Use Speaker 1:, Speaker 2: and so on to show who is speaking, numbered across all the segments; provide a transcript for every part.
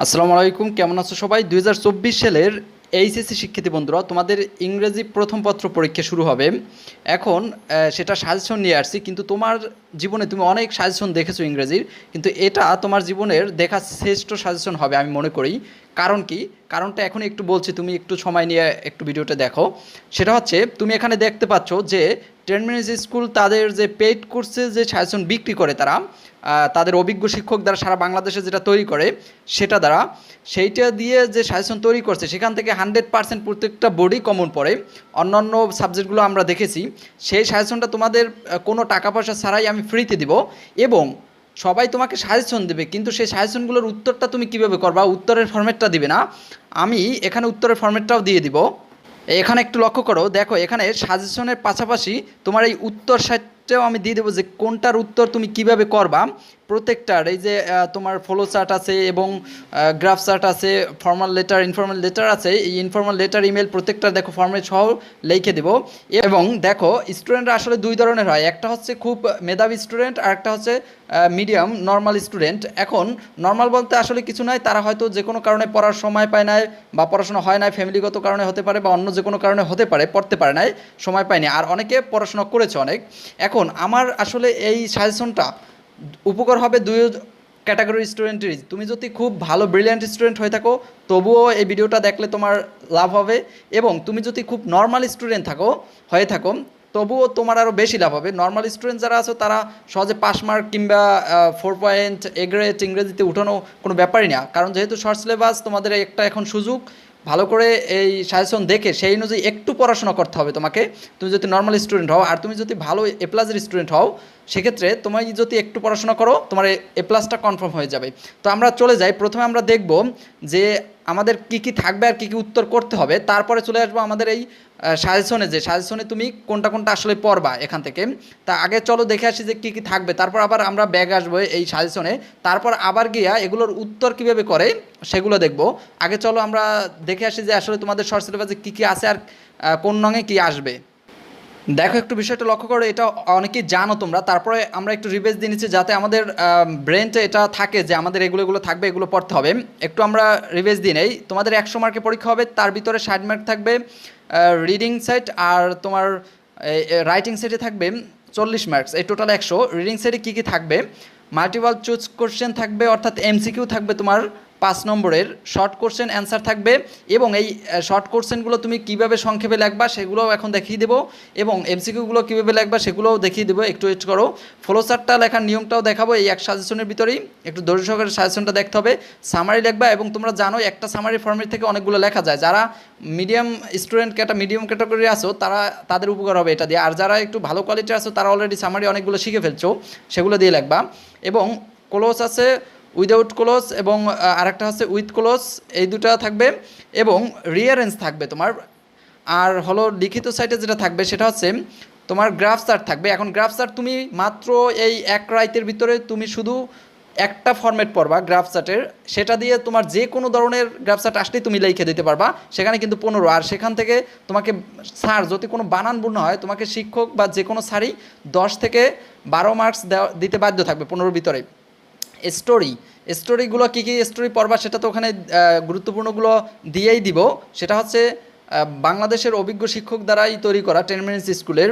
Speaker 1: আসসালামু আলাইকুম, কেমন আছো সবাই? 2024 সালের এইচএসসি শিক্ষার্থী বন্ধুরা, তোমাদের ইংরেজি প্রথম পত্র পরীক্ষা শুরু হবে। এখন সেটা সাজেশন নিয়ে আসছি, কিন্তু তোমার জীবনে তুমি অনেক সাজেশন দেখেছো ইংরেজির, কিন্তু এটা তোমার জীবনের দেখা শ্রেষ্ঠ সাজেশন হবে আমি মনে করি। কারণ কি? কারণটা এখন একটু বলছি, তুমি একটু সময় নিয়ে একটু ভিডিওটা দেখো। সেটা হচ্ছে, তুমি এখানে দেখতে পাচ্ছ যে 10 মিনিটস স্কুল তাদের যে পেইড কোর্সে যে সাজেশন বিক্রি করে তারা, তাদের অভিজ্ঞ শিক্ষক দ্বারা সারা বাংলাদেশে যেটা তৈরি করে সেটা দ্বারা, সেইটা দিয়ে যে সাজেশন তৈরি করছে সেখান থেকে 100% প্রত্যেকটা বোর্ডই কমন পড়ে। অন্যান্য সাবজেক্টগুলো আমরা দেখেছি, সেই সাজেশনটা তোমাদের কোনো টাকা পয়সা ছাড়াই আমি ফ্রিতে দিব। এবং সবাই তোমাকে সাজেশন দেবে, কিন্তু সেই সাজেশনগুলোর উত্তরটা তুমি কীভাবে করবা, উত্তরের ফর্মেটটা দিবে না। আমি এখানে উত্তরের ফর্মেটটাও দিয়ে দিব। এখানে একটু লক্ষ্য করো, দেখো এখানে সাজেশনের পাশাপাশি তোমার এই উত্তর সাইটটাও আমি দিয়ে দেবো যে কোনটার উত্তর তুমি কিভাবে করবা। প্রত্যেকটার এই যে তোমার ফ্লো চার্ট আছে এবং গ্রাফ চার্ট আছে, ফর্মাল লেটার ইনফর্মাল লেটার আছে, এই ইনফর্মাল লেটার ইমেল প্রত্যেকটা দেখো ফর্মেট সহ লিখে দেবো। এবং দেখো স্টুডেন্টরা আসলে দুই ধরনের হয়, একটা হচ্ছে খুব মেধাবী স্টুডেন্ট আর একটা হচ্ছে মিডিয়াম নর্মাল স্টুডেন্ট। এখন নর্মাল বলতে আসলে কিছু নয়, তারা হয়তো যে কোনো কারণে পড়ার সময় পায় না, বা পড়াশোনা হয় না, ফ্যামিলিগত কারণে হতে পারে, বা অন্য যে কোনো কারণে হতে পারে, পড়তে পারে নাই, সময় পায়নি। আর অনেকে পড়াশোনা করেছে অনেক। এখন আমার আসলে এই সাজেশনটা উপকার হবে দুই ক্যাটাগরির স্টুডেন্টেরই। তুমি যদি খুব ভালো ব্রিলিয়ান্ট স্টুডেন্ট হয়ে থাকো, তবুও এই ভিডিওটা দেখলে তোমার লাভ হবে। এবং তুমি যদি খুব নর্মাল স্টুডেন্ট হয়ে থাকো, তবুও তোমার আরও বেশি লাভ হবে। নর্মাল স্টুডেন্ট যারা আছো তারা সহজে পাস মার্ক কিংবা 4 পয়েন্ট এ গ্রেড ইংরেজিতে উঠানো কোনো ব্যাপারই না, কারণ যেহেতু শর্ট সিলেবাস, তোমাদের একটা এখন সুযোগ ভালো করে এই সাজেশন দেখে সেই অনুযায়ী একটু পড়াশোনা করতে হবে তোমাকে। তুমি যদি নর্মাল স্টুডেন্ট হও আর তুমি যদি ভালো এ প্লাসের স্টুডেন্ট হও, সেক্ষেত্রে তুমি যদি একটু পড়াশোনা করো তোমার এ প্লাসটা কনফার্ম হয়ে যাবে। তো আমরা চলে যাই, প্রথমে আমরা দেখব যে আমাদের কি কি থাকবে আর কি কি উত্তর করতে হবে, তারপরে চলে আসবো আমাদের এই সাজেশনে, যে সাজেশনে তুমি কোনটা কোনটা আসলে পড়বা এখান থেকে। তা আগে চলো দেখে আসি যে কী কী থাকবে, তারপর আবার আমরা ব্যাগ আসবো এই সাজেশনে, তারপর আবার গিয়া এগুলোর উত্তর কীভাবে করে সেগুলো দেখব। আগে চলো আমরা দেখে আসি যে আসলে তোমাদের শর্ট সিলেবাসে কী কী আছে আর কোন নঙে কী আসবে। দেখো একটু বিষয়টা লক্ষ্য করো, এটা অনেকেই জানো তোমরা, তারপরে আমরা একটু রিভাইজ দিয়ে নিচ্ছি যাতে আমাদের ব্রেনটা এটা থাকে যে আমাদের এগুলো থাকবে, এগুলো পড়তে হবে। একটু আমরা রিভাইজ দিয়ে নেই। তোমাদের 100 মার্কের পরীক্ষা হবে, তার ভিতরে 60 মার্ক থাকবে রিডিং সাইট, আর তোমার রাইটিং সাইটে থাকবে 40 মার্কস, এই টোটাল 100। রিডিং সাইটে কী কী থাকবে, মাল্টিপল চুজ কোশ্চেন থাকবে, অর্থাৎ এমসিকিউ থাকবে তোমার 5 নম্বরের, শর্ট কোশ্চেন অ্যান্সার থাকবে। এবং এই শর্ট কোশ্চেনগুলো তুমি কীভাবে সংক্ষেপে লিখবা সেগুলোও এখন দেখিয়ে দেবো, এবং এমসিকিউগুলো কীভাবে লিখবা সেগুলোও দেখিয়ে দেবো। একটু ওয়েট করো, ফ্লো চার্টটা লেখার নিয়মটাও দেখাবো এই এক সাজেশনের ভিতরেই। একটু ধৈর্য সহকারে সাজেশনটা দেখতে হবে। সামারি লিখবা, এবং তোমরা জানো একটা সামারি ফর্মেট থেকে অনেকগুলো লেখা যায়। যারা মিডিয়াম স্টুডেন্ট মিডিয়াম ক্যাটাগরি আছো তারা, তাদের উপকার হবে এটা দিয়ে। আর যারা একটু ভালো কোয়ালিটির আছো তারা অলরেডি সামারি অনেকগুলো শিখে ফেলছো, সেগুলো দিয়ে লিখবা। এবং ক্লোজ আছে, উইদাউট ক্লোজ, এবং আরেকটা হচ্ছে উইথ ক্লোজ, এই দুটো থাকবে। এবং রিয়ারেঞ্জ থাকবে তোমার। আর হলো লিখিত সাইটে যেটা থাকবে সেটা হচ্ছে তোমার গ্রাফ চার্ট থাকবে। এখন গ্রাফ চার্ট তুমি মাত্র এই এক রাইতের ভিতরে তুমি শুধু একটা ফরম্যাট পড়বা গ্রাফ চার্টের, সেটা দিয়ে তোমার যে কোনো ধরনের গ্রাফ চার্ট আসলেই তুমি লিখে দিতে পারবা। সেখানে কিন্তু 15, আর সেখান থেকে তোমাকে স্যার যদি কোনো বানান ভুল না হয়, তোমাকে শিক্ষক বা যে কোনো স্যারই 10 থেকে 12 মার্কস দিতে বাধ্য থাকবে 15-র ভিতরে। স্টোরিগুলো কী কী স্টোরি পড়বা সেটা তো ওখানে গুরুত্বপূর্ণগুলো দিয়েই দিব। সেটা হচ্ছে বাংলাদেশের অভিজ্ঞ শিক্ষক দ্বারাই তৈরি করা 10 মিনিটস স্কুলের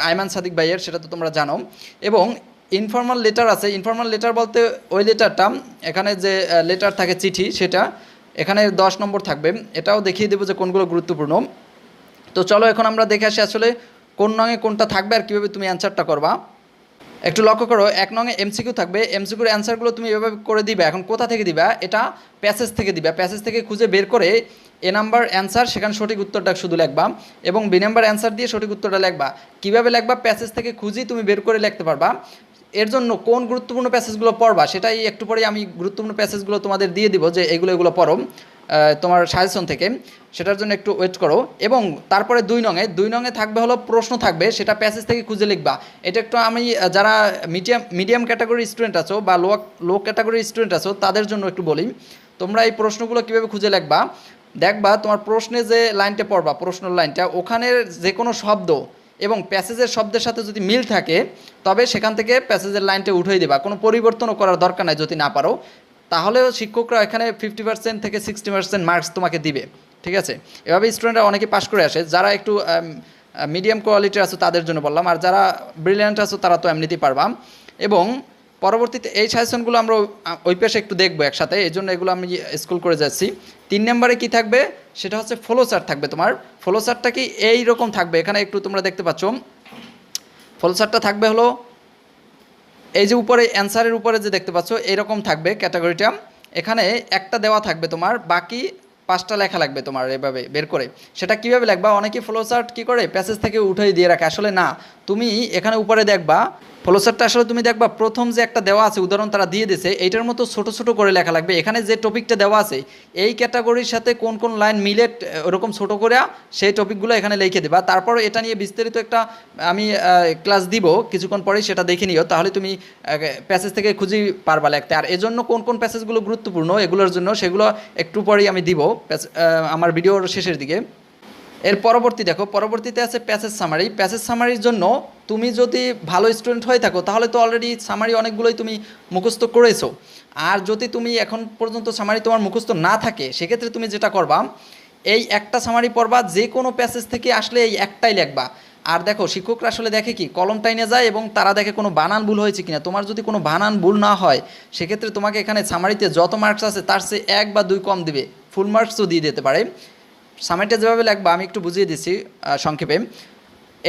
Speaker 1: আইমান সাদিক ভাইয়ের, সেটা তো তোমরা জানো। এবং ইনফর্মাল লেটার আছে। ইনফর্মাল লেটার বলতে ওই লেটারটা, এখানে যে লেটার থাকে চিঠি, সেটা এখানে 10 নম্বর থাকবে। এটাও দেখিয়ে দেবো যে কোনগুলো গুরুত্বপূর্ণ। তো চলো এখন আমরা দেখে আসি আসলে কোন নঙে কোনটা থাকবে আর কীভাবে তুমি অ্যান্সারটা করবা। একটু লক্ষ্য করো, 1 নঙে এমসিকিউ থাকবে। এমসিকিউর অ্যান্সারগুলো তুমি এভাবে করে দিবা। এখন কোথা থেকে দিবা, এটা প্যাসেজ থেকে দিবা। প্যাসেজ থেকে খুঁজে বের করে এ নাম্বার অ্যান্সার, সেখানে সঠিক উত্তরটা শুধু লিখবা, এবং বি নাম্বার অ্যান্সার দিয়ে সঠিক উত্তরটা লিখবা। কীভাবে লিখবা, প্যাসেজ থেকে খুঁজেই তুমি বের করে লিখতে পারবা। এর জন্য কোন গুরুত্বপূর্ণ প্যাসেজগুলো পড়বা সেটাই একটু পরে আমি গুরুত্বপূর্ণ প্যাসেজগুলো তোমাদের দিয়ে দিব যে এগুলো পড়ো তোমার সাজেশন থেকে। সেটার জন্য একটু ওয়েট করো। এবং তারপরে 2 নঙে থাকবে হলো প্রশ্ন থাকবে, সেটা প্যাসেজ থেকে খুঁজে লিখবা। এটা একটু আমি যারা মিডিয়াম ক্যাটাগরির স্টুডেন্ট আছো বা লো ক্যাটাগরির স্টুডেন্ট আছো তাদের জন্য একটু বলি, তোমরা এই প্রশ্নগুলো কীভাবে খুঁজে লিখবা। দেখবা তোমার প্রশ্নে যে লাইনটা পড়বা, প্রশ্নের লাইনটা, ওখানের যে কোনো শব্দ এবং প্যাসেজের শব্দের সাথে যদি মিল থাকে তবে সেখান থেকে প্যাসেজের লাইনটা উঠিয়ে দেবা। কোনো পরিবর্তনও করার দরকার নাই যদি না পারো। তাহলেও শিক্ষকরা এখানে 50% থেকে 60% মার্কস তোমাকে দিবে, ঠিক আছে। এভাবে স্টুডেন্টরা অনেকে পাশ করে আসে। যারা একটু মিডিয়াম কোয়ালিটির আছো তাদের জন্য বললাম, আর যারা ব্রিলিয়ান্ট আছো তারা তো এমনিতেই পারবা। এবং পরবর্তীতে এই সাজেশনগুলো আমরা ওই পাশে একটু দেখবো একসাথে, এই জন্য এগুলো আমি স্কুল করে যাচ্ছি। 3 নম্বরে কি থাকবে সেটা হচ্ছে ফ্লো চার্ট থাকবে। তোমার ফ্লো চার্টটা কি এইরকম থাকবে, এখানে একটু তোমরা দেখতে পাচ্ছ। ফ্লো চার্টটা থাকবে হলো এই যে উপরে অ্যান্সারের উপরে যে দেখতে পাচ্ছ এরকম থাকবে ক্যাটাগরিটা। এখানে একটা দেওয়া থাকবে তোমার, বাকি 5টা লেখা লাগবে তোমার এভাবে বের করে। সেটা কীভাবে লিখবা, অনেকে ফ্লো চার্ট কী করে প্যাসেজ থেকে উঠাই দিয়ে রাখে, আসলে না, তুমি এখানে উপরে দেখবা ফ্লো চার্টটা আসলে তুমি দেখবা প্রথম যে একটা দেওয়া আছে উদাহরণ তারা দিয়ে দিয়েছে, এইটার মতো ছোট ছোট করে লেখা লাগবে। এখানে যে টপিকটা দেওয়া আছে এই ক্যাটাগরির সাথে কোন কোন লাইন মিলে ওরকম ছোট করে সেই টপিকগুলো এখানে লিখে দেবা। তারপর এটা নিয়ে বিস্তারিত একটা আমি ক্লাস দিব কিছুক্ষণ পরেই, সেটা দেখে নিও, তাহলে তুমি প্যাসেজ থেকে খুঁজেই পারবা লিখতে। আর এজন্য কোন কোন প্যাসেজগুলো গুরুত্বপূর্ণ এগুলোর জন্য সেগুলো একটু পরেই আমি দিব আমার ভিডিওর শেষের দিকে। এর পরবর্তী দেখো, পরবর্তীতে আছে প্যাসেজ সামারি। প্যাসেজ সামারির জন্য তুমি যদি ভালো স্টুডেন্ট হয়ে থাকো তাহলে তো অলরেডি সামারি অনেকগুলোই তুমি মুখস্থ করেছো। আর যদি তুমি এখন পর্যন্ত সামারি তোমার মুখস্থ না থাকে সেক্ষেত্রে তুমি যেটা করবা, এই একটা সামারি পড়বা, যে কোনো প্যাসেজ থেকে আসলে এই একটাই লিখবা। আর দেখো শিক্ষকরা আসলে দেখে কি কলম টাইনে যায় এবং তারা দেখে কোনো বানান ভুল হয়েছে কিনা। তোমার যদি কোনো বানান ভুল না হয় সেক্ষেত্রে তোমাকে এখানে সামারিতে যত মার্কস আছে তার চেয়ে 1 বা 2 কম দিবে, ফুল মার্কসও দিয়ে দিতে পারে। সামারিটা যেভাবে লিখবা আমি একটু বুঝিয়ে দিচ্ছি সংক্ষেপে।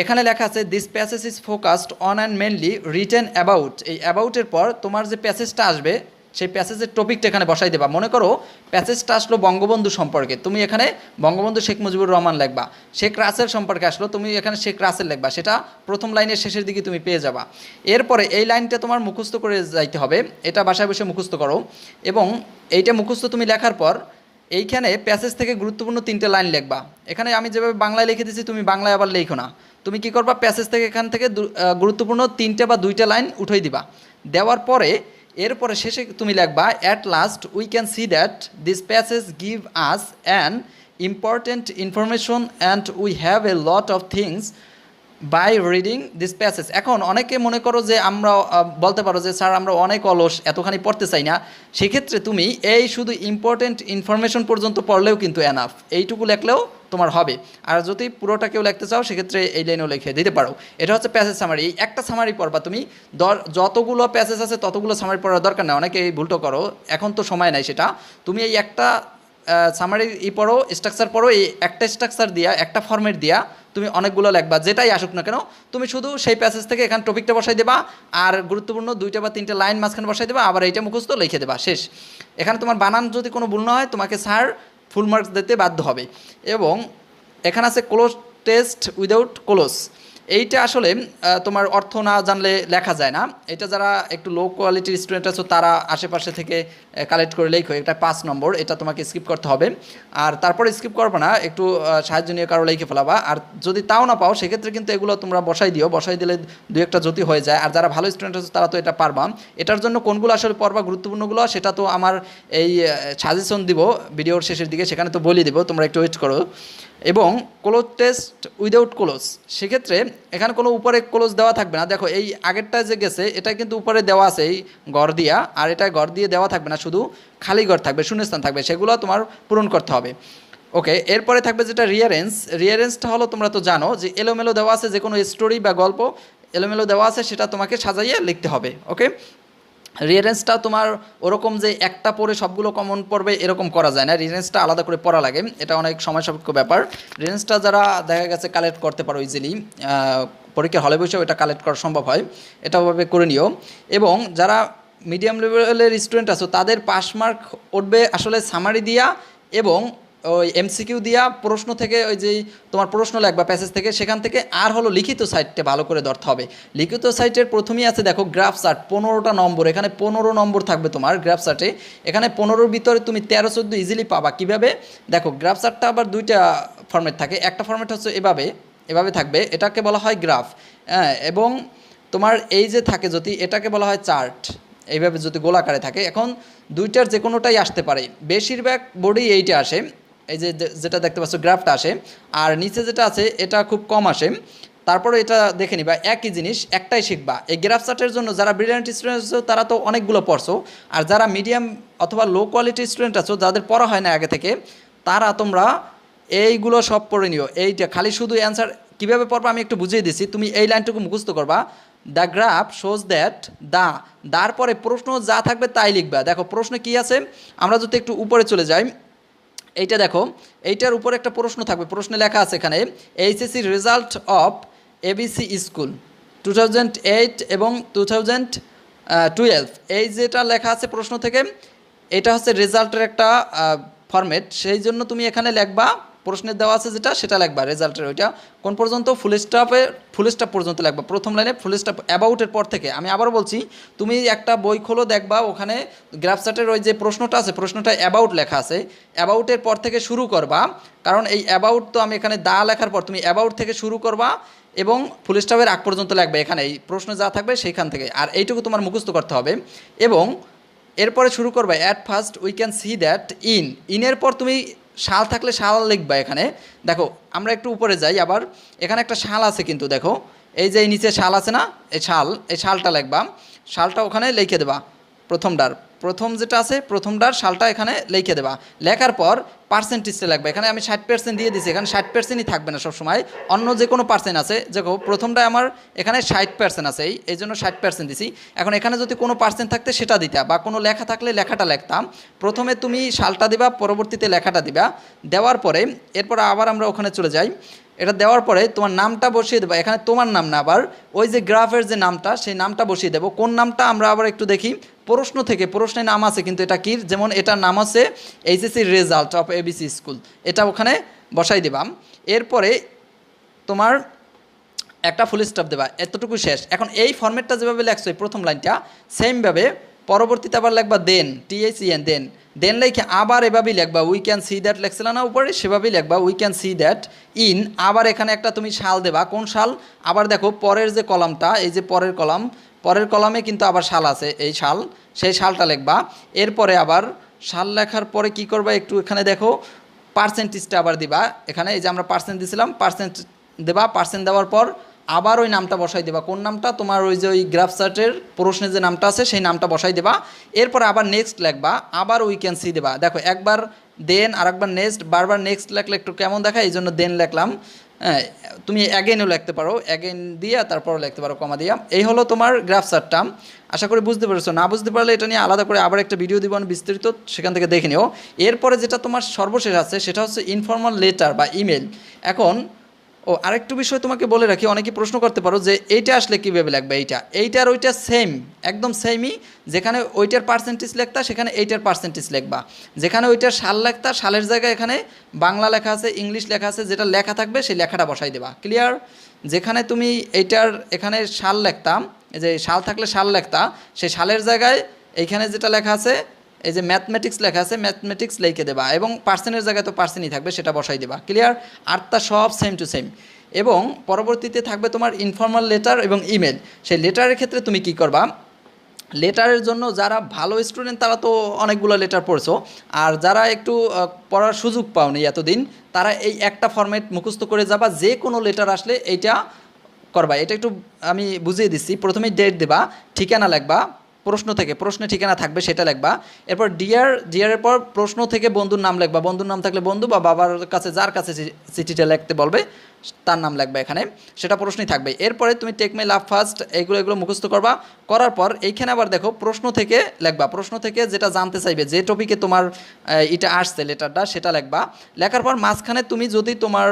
Speaker 1: এখানে লেখা আছে this passage is focused on and mainly written about. এই অ্যাবাউটের পর তোমার যে প্যাসেজটা আসবে সেই প্যাসেজের টপিকটা এখানে বসাই দেবা। মনে করো প্যাসেজটা আসলো বঙ্গবন্ধু সম্পর্কে, তুমি এখানে বঙ্গবন্ধু শেখ মুজিবুর রহমান লিখবা। শেখ রাসেল সম্পর্কে আসলো, তুমি এখানে শেখ রাসেল লিখবা, সেটা প্রথম লাইনের শেষের দিকে তুমি পেয়ে যাবা। এরপরে এই লাইনটা তোমার মুখস্থ করে যাইতে হবে, এটা বাসায় বসে মুখস্থ করো। এবং এইটা মুখস্থ তুমি লেখার পর এইখানে প্যাসেজ থেকে গুরুত্বপূর্ণ 3টে লাইন লিখবা। এখানে আমি যেভাবে বাংলায় লিখে দিয়েছি তুমি বাংলায় আবার লেখো না, তুমি কি করবা প্যাসেজ থেকে এখান থেকে গুরুত্বপূর্ণ 3টে বা 2টে লাইন উঠাই দিবা। দেওয়ার পরে এরপরে শেষে তুমি লিখবা at last we can see that this passage give us an important information and we have a lot of things by reading this passage. এখন অনেকে মনে করো যে আমরা বলতে পারো যে স্যার আমরা অনেক অলস, এতখানি পড়তে চাই না। সেক্ষেত্রে তুমি এই শুধু ইম্পর্টেন্ট ইনফরমেশন পর্যন্ত পড়লেও কিন্তু এনাফ, এইটুকু লেখলেও তোমার হবে। আর যদি পুরোটা কেউ লিখতে চাও সেক্ষেত্রে এই লাইনও লিখে দিতে পারো। এটা হচ্ছে প্যাসেজ সামারি। এই একটা সামারি পড়বা তুমি, যতগুলো প্যাসেজ আছে ততগুলো সামারি পড়ার দরকার নেই। অনেকে এই ভুলটা করো, এখন তো সময় নাই সেটা। তুমি এই একটা সামারি পড়ো, স্ট্রাকচার পড়ো, এই একটা স্ট্রাকচার দিয়া একটা ফর্মেট দিয়া তুমি অনেকগুলো লিখবা, যেটাই আসুক না কেন তুমি শুধু সেই প্যাসেজ থেকে এখানে টপিকটা বসাই দেবা আর গুরুত্বপূর্ণ 2টা বা 3টে লাইন মাঝখানে বসাই দেবা, আবার এইটা মুখস্থ লিখে দেবা, শেষ। এখানে তোমার বানান যদি কোনো ভুল না হয় তোমাকে স্যার ফুল মার্কস দিতে বাধ্য হবে। এবং এখানে আছে ক্লোজ টেস্ট উইদাউট ক্লোজ। এইটা আসলে তোমার অর্থ না জানলে লেখা যায় না। এটা যারা একটু লো কোয়ালিটির স্টুডেন্ট আছো তারা আশেপাশে থেকে কালেক্ট করে লেখো, এটা 5 নম্বর, এটা তোমাকে স্কিপ করতে হবে। আর তারপরে স্কিপ করবে না, একটু সাহায্য নিয়ে কারো লিখে ফেলাবা। আর যদি তাও না পাও সেক্ষেত্রে কিন্তু এগুলো তোমরা বসাই দিও, বসাই দিলে 2-1টা যদি হয়ে যায়। আর যারা ভালো স্টুডেন্ট আছে তারা তো এটা পারবা। এটার জন্য কোনগুলো আসলে পড়বা গুরুত্বপূর্ণগুলো সেটা তো আমার এই সাজেশন দিব ভিডিওর শেষের দিকে, সেখানে তো বলে দিব, তোমরা একটু ওয়েট করো। এবং ক্লোজ টেস্ট উইদাউট ক্লোজ, সেক্ষেত্রে এখানে কোনো উপরে ক্লোজ দেওয়া থাকবে না। দেখো এই আগেরটা যে গেছে এটা কিন্তু উপরে দেওয়া আছে এই ঘর দিয়া, আর এটা ঘর দিয়ে দেওয়া থাকবে না, শুধু খালি ঘর থাকবে, শূন্যস্থান থাকবে, সেগুলো তোমার পূরণ করতে হবে। ওকে, এরপরে থাকবে যেটা রিয়ারেঞ্জ। রিয়ারেঞ্জটা হলো তোমরা তো জানো যে এলোমেলো দেওয়া আছে, যে কোনো স্টোরি বা গল্প এলোমেলো দেওয়া আছে সেটা তোমাকে সাজাইয়ে লিখতে হবে। ওকে, রিয়ারেঞ্জটা তোমার ওরকম যে একটা পড়ে সবগুলো কমন পড়বে এরকম করা যায় না, রিয়ারেঞ্জটা আলাদা করে পড়া লাগে, এটা অনেক সময় সাপেক্ষ ব্যাপার। রিয়ারেঞ্জটা যারা দেখা গেছে কালেক্ট করতে পারো ইজিলি, পরীক্ষার হলে বসেও এটা কালেক্ট করা সম্ভব হয়, এটা ওভাবে করে নিও। এবং যারা মিডিয়াম লেভেলের স্টুডেন্ট আছো তাদের পাস মার্ক উঠবে আসলে সামারি দিয়া এবং ওই এমসিকিউ দিয়া, প্রশ্ন থেকে ওই যে তোমার প্রশ্ন লিখবা প্যাসেজ থেকে, সেখান থেকে আর হলো লিখিত সাইটটা ভালো করে ধরতে হবে। লিখিত সাইটের প্রথমেই আছে দেখো গ্রাফ চার্ট, 15টা নম্বর, এখানে 15 নম্বর থাকবে তোমার গ্রাফ চার্টে। এখানে 15-র ভিতরে তুমি 13-14 ইজিলি পাবা। কীভাবে দেখো, গ্রাফ চার্টটা আবার 2টা ফর্মেট থাকে, একটা ফর্মেট হচ্ছে এভাবে থাকবে, এটাকে বলা হয় গ্রাফ, হ্যাঁ। এবং তোমার এই যে থাকে যদি, এটাকে বলা হয় চার্ট, এইভাবে যদি গোলাকারে থাকে। এখন 2টার যে কোনোটাই আসতে পারে, বেশিরভাগ বোর্ডেই এইটা আসে, এই যে যেটা দেখতে পাচ্ছ গ্রাফটা আসে। আর নিচে যেটা আছে এটা খুব কম আসে। তারপরে এটা দেখে নিবা, একই জিনিস একটাই শিখবা। এই গ্রাফ চার্টের জন্য যারা ব্রিলিয়ান্ট স্টুডেন্ট আছো তারা তো অনেকগুলো পড়ছো, আর যারা মিডিয়াম অথবা লো কোয়ালিটি স্টুডেন্ট আছো যাদের পড়া হয় না আগে থেকে, তারা তোমরা এইগুলো সব পড়ে নিও। এইটা খালি শুধু অ্যান্সার কীভাবে পড়বা আমি একটু বুঝিয়ে দিচ্ছি। তুমি এই লাইনটুকু মুখস্থ করবা, দ্য গ্রাফ শোজ দ্যাট দার পরে প্রশ্ন যা থাকবে তাই লিখবা। দেখো প্রশ্ন কি আছে, আমরা যদি একটু উপরে চলে যাই, এইটা দেখো, এইটার উপরে একটা প্রশ্ন থাকবে, প্রশ্নে লেখা আছে এখানে HSC result of ABC school 2008 এবং 2012, এই যেটা লেখা আছে প্রশ্ন থেকে, এটা হচ্ছে রেজাল্টের একটা ফরম্যাট। সেই জন্য তুমি এখানে লিখবা, প্রশ্নের দেওয়া আছে যেটা সেটা লিখবা, রেজাল্টের ওইটা কোন পর্যন্ত, ফুল স্টপ পর্যন্ত লিখবা, প্রথম লাইনে ফুল স্টপ অ্যাবাউটের পর থেকে। আমি আবারও বলছি, তুমি একটা বই খোলো দেখবা, ওখানে গ্রাফ চার্টের ওই যে প্রশ্নটা আছে, প্রশ্নটা অ্যাবাউট লেখা আছে, অ্যাবাউটের পর থেকে শুরু করবা। কারণ এই অ্যাবাউট তো আমি এখানে লেখার পর তুমি অ্যাবাউট থেকে শুরু করবা এবং ফুল স্টপের আগ পর্যন্ত লাগবে, এখানে এই প্রশ্ন যা থাকবে সেইখান থেকে। আর এইটুকু তোমার মুখস্থ করতে হবে। এবং এরপরে শুরু করবে, at first we can see that ইনের পর তুমি শাল থাকলে শাল লিখবা। এখানে দেখো আমরা একটু উপরে যাই, আবার এখানে একটা শাল আছে কিন্তু দেখো, এই যে নিচে শাল আছে না, এই শালটা লিখবা, শালটা ওখানে লিখে দেবা, প্রথম যেটা আছে প্রথমটার শালটা এখানে লিখে দেবা। লেখার পর পার্সেন্টেজটা লাগবে, এখানে আমি 60% দিয়ে দিচ্ছি, এখানে 60%ই থাকবে না সবসময়, অন্য যে কোনো পার্সেন্ট আছে। দেখো প্রথমটায় আমার এখানে 60% আছে, এই জন্য 60% দিছি। এখন এখানে যদি কোনো পার্সেন্ট থাকতে সেটা দিতা, বা কোনো লেখা থাকলে লেখাটা লিখতাম। প্রথমে তুমি শালটা দিবা, পরবর্তীতে লেখাটা দিবা। দেওয়ার পরে এরপর আবার আমরা ওখানে চলে যাই, এটা দেওয়ার পরে তোমার নামটা বসিয়ে দেবো। এখানে তোমার নাম না, আবার ওই যে গ্রাফের যে নামটা সেই নামটা বসিয়ে দেবো। কোন নামটা আমরা আবার একটু দেখি, প্রশ্ন থেকে, প্রশ্নের নাম আছে কিন্তু এটা কি, যেমন এটার নাম আছে HSC result of ABC school, এটা ওখানে বসাই দিবাম। এরপরে তোমার একটা ফুল স্টপ দেবা, এতটুকু শেষ। এখন এই ফরম্যাটটা যেভাবে লেখছো এই প্রথম লাইনটা, সেমভাবে পরবর্তীতে আবার লিখবা দেন লিখে আবার এভাবেই লিখবা, উই ক্যান সি দ্যাট লেখছিল না উপরে, সেভাবেই লিখবা উই ক্যান সি দ্যাট আবার এখানে একটা তুমি শাল দেবা। কোন শাল, আবার দেখো পরের যে কলামটা, এই যে পরের কলামে কিন্তু আবার শাল আছে, সেই শালটা লিখবা। এরপরে আবার শাল লেখার পরে কি করবা, একটু এখানে দেখো পার্সেন্টেজটা আবার দিবা। এখানে এই যে আমরা পার্সেন্ট দিছিলাম, পার্সেন্ট দেবা। পার্সেন্ট দেওয়ার পর আবার ওই নামটা বসাই দেবা। কোন নামটা, তোমার ওই যে ওই গ্রাফ চার্টের প্রশ্নে যে নামটা আছে সেই নামটা বসাই দেবা। এরপর আবার নেক্সট লিখবা, আবার উই ক্যান সি দেবা। দেখো একবার দেন আর একবার নেক্সট, বারবার নেক্সট লেখলে একটু কেমন দেখায়, এই জন্য দেন লিখলাম। হ্যাঁ, তুমি অ্যাগেনও লিখতে পারো, অ্যাগেন দিয়া তারপরও লিখতে পারো কমা দিয়া। এই হলো তোমার গ্রাফ চার্টটা। আশা করি বুঝতে পেরেছো। না বুঝতে পারলে এটা নিয়ে আলাদা করে আবার একটা ভিডিও দিব বিস্তারিত, সেখান থেকে দেখে নিও। এরপরে যেটা তোমার সর্বশেষ আছে সেটা হচ্ছে ইনফর্মাল লেটার বা ইমেল। এখন আরেকটু বিষয় তোমাকে বলে রাখি, অনেকে প্রশ্ন করতে পারো যে এইটা আসলে কীভাবে লাগবে, এইটার ওইটা সেম, একদম সেমই। যেখানে ওইটার পার্সেন্টেজ লিখতা সেখানে এইটার পার্সেন্টেজ লিখবা। যেখানে ওইটার সাল লিখতা, সালের জায়গায় এখানে বাংলা লেখা আছে, ইংলিশ লেখা আছে, যেটা লেখা থাকবে সেই লেখাটা বসাই দেবা। ক্লিয়ার? যেখানে তুমি এইটার এখানে সাল লিখতাম, যে সাল থাকলে সাল লিখতা, সেই সালের জায়গায় এইখানে যেটা লেখা আছে, এই যে ম্যাথমেটিক্স লেখা আছে, ম্যাথমেটিক্স লিখে দেবা, এবং পার্সেন্টের জায়গায় তো পার্সেন্টই থাকবে, সেটা বসাই দেবা। ক্লিয়ার? আরটা সব সেম টু সেম। এবং পরবর্তীতে থাকবে তোমার ইনফর্মাল লেটার এবং ইমেল। সেই লেটারের ক্ষেত্রে তুমি কি করবা, লেটারের জন্য যারা ভালো স্টুডেন্ট তারা তো অনেকগুলো লেটার পড়ছো, আর যারা একটু পড়ার সুযোগ পাওনি এতদিন, তারা এই একটা ফরম্যাট মুখস্থ করে যাবা। যে কোনো লেটার আসলে এইটা করবা। এটা একটু আমি বুঝিয়ে দিচ্ছি। প্রথমেই ডেট দেবা, ঠিকানা লিখবা, প্রশ্ন থেকে, প্রশ্নে ঠিকানা থাকবে সেটা লিখবা। এরপর ডিয়ারের পর প্রশ্ন থেকে বন্ধুর নাম লিখবা। বন্ধুর নাম থাকলে বন্ধু, বা বাবার কাছে যার কাছে চিঠিটা লিখতে বলবে তার নাম লিখবা এখানে, সেটা প্রশ্নই থাকবে। এরপরে তুমি টেক মাই লাভ ফার্স্ট এগুলো মুখস্থ করবা। করার পর এইখানে আবার দেখো প্রশ্ন থেকে লিখবা, প্রশ্ন থেকে যেটা জানতে চাইবে, যে টপিকে তোমার এটা আসছে লেটারটা, সেটা লিখবা। লেখার পর মাঝখানে তুমি যদি তোমার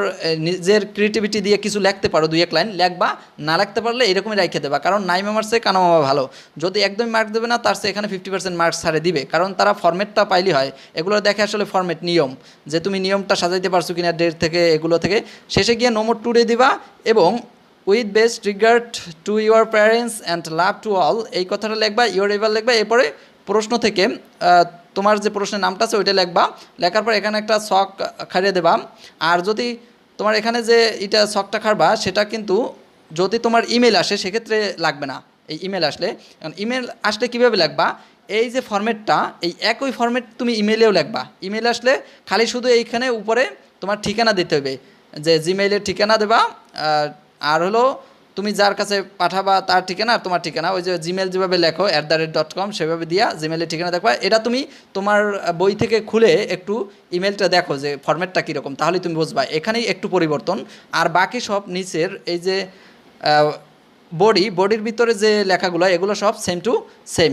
Speaker 1: নিজের ক্রিয়েটিভিটি দিয়ে কিছু লিখতে পারো, 2-1 লাইন লিখবা। না লিখতে পারলে এরকমই রেখে দেবা, কারণ নাই মামারসে কানো মামা ভালো। যদি একদমই মার্কস দেবে না, তার সে এখানে 50% মার্কস ছাড়ে দিবে, কারণ তারা ফরম্যাটটা পাইলি হয়। এগুলো দেখে আসলে ফরম্যাট, নিয়ম, যে তুমি নিয়মটা সাজাইতে পারছো কিনা ডেট থেকে, এগুলো থেকে। শেষে গিয়ে নোমর টুডে দিবা, এবং with best regard to your parents and love to all, এই কথাটা লিখবা। ইউর এভার লিখবা। এরপরে প্রশ্ন থেকে তোমার যে প্রশ্নের নামটা আছে ওইটা লিখবা। লেখার পর এখানে একটা ছক খাইয়ে দেবা। আর যদি তোমার এখানে যে এটা ছকটা খাড়বা, সেটা কিন্তু যদি তোমার ইমেল আসে সেক্ষেত্রে লাগবে না। এই ইমেল আসলে কীভাবে লিখবা, এই যে ফরম্যাটটা, এই একই ফরম্যাট তুমি ইমেলেও লিখবা। ইমেল আসলে খালি শুধু এইখানে উপরে তোমার ঠিকানা দিতে হবে, যে জিমেইলের ঠিকানা দেবা, আর হলো তুমি যার কাছে পাঠাবা তার ঠিকানা আর তোমার ঠিকানা, ওই যে জিমেল যেভাবে লেখো @.com সেভাবে দিয়া জিমেলের ঠিকানা দেখবা। এটা তুমি তোমার বই থেকে খুলে একটু ইমেলটা দেখো যে ফরম্যাটটা কীরকম, তাহলেই তুমি বুঝবা। এখানেই একটু পরিবর্তন, আর বাকি সব নিচের এই যে বডির ভিতরে যে লেখাগুলো এগুলো সব সেম টু সেম।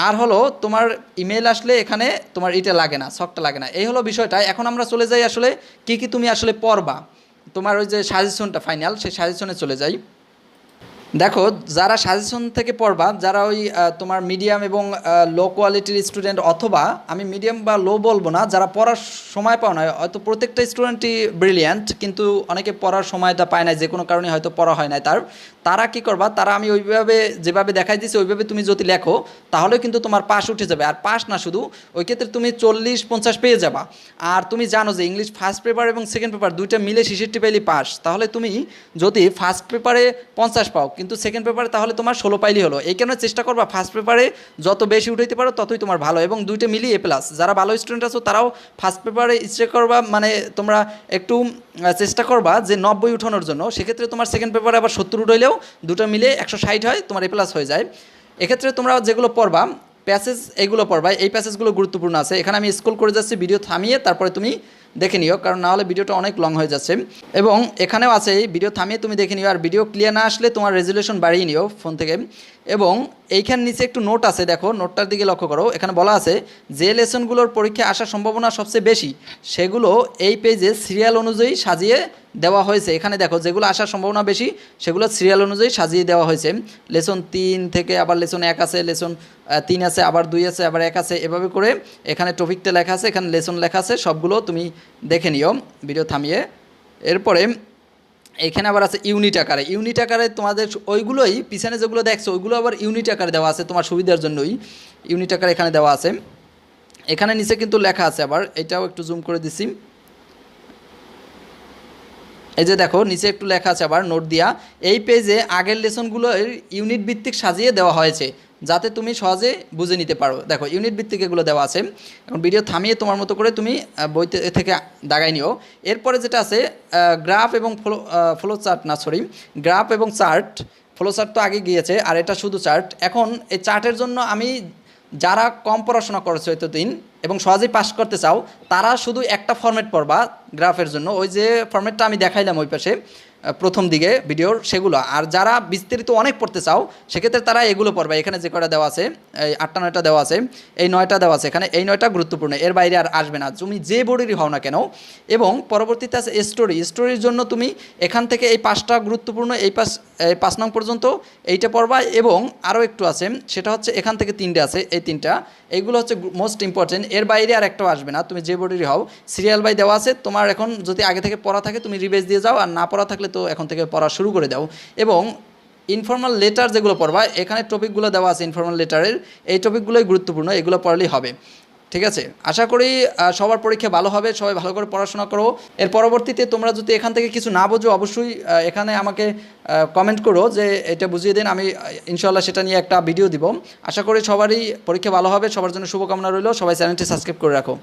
Speaker 1: আর হলো তোমার ইমেল আসলে এখানে তোমার এটা লাগে না, শকটা লাগে না, এই হলো বিষয়টা। এখন আমরা চলে যাই আসলে কি কি তুমি আসলে পড়বা, তোমার ওই যে সাজেশনটা ফাইনাল, সেই সাজেশনে চলে যাই। দেখো, যারা সাজেশন থেকে পড়বা, যারা ওই তোমার মিডিয়াম এবং লো কোয়ালিটির স্টুডেন্ট, অথবা আমি মিডিয়াম বা লো বলবো না, যারা পড়ার সময় পাও না, হয়তো প্রত্যেকটা স্টুডেন্টই ব্রিলিয়ান্ট কিন্তু অনেকে পড়ার সময়টা পায় না, যে কোনো কারণে হয়তো পড়া হয় না তারা কি করবা, তারা আমি ওইভাবে যেভাবে দেখাই দিয়েছি ওইভাবে তুমি যদি লেখো তাহলে কিন্তু তোমার পাস উঠে যাবে। আর পাস না শুধু, ওই ক্ষেত্রে তুমি 40-50 পেয়ে যাবা। আর তুমি জানো যে ইংলিশ ফার্স্ট পেপার এবং সেকেন্ড পেপার দুইটা মিলে 66 পাইলে পাস। তাহলে তুমি যদি ফার্স্ট পেপারে 50 পাও কিন্তু সেকেন্ড পেপারে, তাহলে তোমার 16 পাইলেই হলো। এই কারণে চেষ্টা করবা ফার্স্ট পেপারে যত বেশি উঠাইতে পারো ততই তোমার ভালো, এবং দুইটা মিলিয়ে A+। যারা ভালো স্টুডেন্ট আছো তারাও ফার্স্ট পেপারে ইচ্ছে করবা, মানে তোমরা একটু চেষ্টা করবা যে 90 উঠানোর জন্য। সেক্ষেত্রে তোমার সেকেন্ড পেপারে আবার 70 উঠাইলেও দুটো মিলে 160 হয়, তোমার A+ হয়ে যায়। এক্ষেত্রে তোমরা যেগুলো পড়বা প্যাসেজ, এইগুলো পড়বা, এই প্যাসেজগুলো গুরুত্বপূর্ণ আছে। এখানে আমি স্ক্রল করে যাচ্ছি, ভিডিও থামিয়ে তারপরে তুমি দেখে নিও, কারণ না হলে ভিডিওটা অনেক লং হয়ে যাচ্ছে। এবং এখানেও আছে, এই ভিডিও থামিয়ে তুমি দেখে নিও। আর ভিডিও ক্লিয়ার না আসলে তোমার রেজুলেশন বাড়িয়ে নিও ফোন থেকে। এবং এইখানে নিচে একটু নোট আছে, দেখো নোটটার দিকে লক্ষ্য করো। এখানে বলা আছে যে লেসনগুলোর পরীক্ষায় আসার সম্ভাবনা সবচেয়ে বেশি সেগুলো এই পেজে সিরিয়াল অনুযায়ী সাজিয়ে দেওয়া হয়েছে। এখানে দেখো যেগুলো আসার সম্ভাবনা বেশি সেগুলো সিরিয়াল অনুযায়ী সাজিয়ে দেওয়া হয়েছে। লেসন 3 থেকে আবার লেসন 1 আছে, লেসন 3 আছে, আবার 2 আছে, আবার 1 আছে, এভাবে করে এখানে টপিকটা লেখা আছে, এখানে লেসন লেখা আছে, সবগুলো তুমি দেখে নিও ভিডিও থামিয়ে। এরপরে এখানে আবার আছে ইউনিট আকারে। ইউনিট আকারে তোমাদের ওইগুলোই পিছনে যেগুলো দেখছো ওইগুলো আবার ইউনিট আকারে দেওয়া আছে, তোমার সুবিধার জন্যই ইউনিট আকারে এখানে দেওয়া আছে। এখানে নিচে কিন্তু লেখা আছে, আবার এটাও একটু জুম করে দিছি, এই যে দেখো নিচে একটু লেখা আছে আবার নোট দিয়া। এই পেজে আগের লেসনগুলো ইউনিট ভিত্তিক সাজিয়ে দেওয়া হয়েছে যাতে তুমি সহজে বুঝে নিতে পারো। দেখো ইউনিট ভিত্তিক এগুলো দেওয়া আছে। এখন ভিডিও থামিয়ে তোমার মতো করে তুমি বইতে থেকে দাগাই নিও। এরপরে যেটা আছে গ্রাফ এবং ফ্লো চার্ট, না সরি, গ্রাফ এবং চার্ট। ফ্লো চার্ট তো আগে গিয়েছে, আর এটা শুধু চার্ট। এখন এই চার্টের জন্য আমি, যারা কম পড়াশোনা করেছে এতদিন এবং সহজেই পাস করতে চাও, তারা শুধু একটা ফরম্যাট পড়বা গ্রাফের জন্য, ওই যে ফরম্যাটটা আমি দেখাইলাম ওই পাশে প্রথম দিকে ভিডিওর, সেগুলো। আর যারা বিস্তারিত অনেক পড়তে চাও সেক্ষেত্রে তারা এগুলো পড়বে। এখানে যে কটা দেওয়া আছে, এই 8টা-9টা দেওয়া আছে, এই 9টা দেওয়া আছে এখানে, এই 9টা গুরুত্বপূর্ণ, এর বাইরে আর আসবে না তুমি যে বোর্ডেরই হও না কেন। এবং পরবর্তীতে আছে স্টোরির জন্য তুমি এখান থেকে এই 5টা গুরুত্বপূর্ণ, এই 5 নং পর্যন্ত এইটা পড়বা। এবং আরও একটু আছে, সেটা হচ্ছে এখান থেকে 3টে আছে, এই 3টা, এইগুলো হচ্ছে মোস্ট ইম্পর্টেন্ট, এর বাইরে আর একটাও আসবে না তুমি যে বোর্ডেরই হও। সিরিয়াল বাই দেওয়া আছে, তোমার এখন যদি আগে থেকে পড়া থাকে তুমি রিভাইজ দিয়ে যাও, আর না পড়া থাকলে তো এখন থেকে পড়া শুরু করে দাও। এবং ইনফর্মাল লেটার যেগুলো পড়বা, এখানে টপিকগুলো দেওয়া আছে ইনফর্মাল লেটারের, এই টপিকগুলোই গুরুত্বপূর্ণ, এগুলো পড়লেই হবে। ঠিক আছে, আশা করি সবার পরীক্ষা ভালো হবে, সবাই ভালো করে পড়াশোনা করো। এর পরবর্তীতে তোমরা যদি এখান থেকে কিছু না বোঝো অবশ্যই এখানে আমাকে কমেন্ট করো যে এটা বুঝিয়ে দিন, আমি ইনশাআল্লাহ সেটা নিয়ে একটা ভিডিও দিব। আশা করি সবারই পরীক্ষা ভালো হবে, সবার জন্য শুভকামনা রইল। সবাই চ্যানেলটি সাবস্ক্রাইব করে রাখো।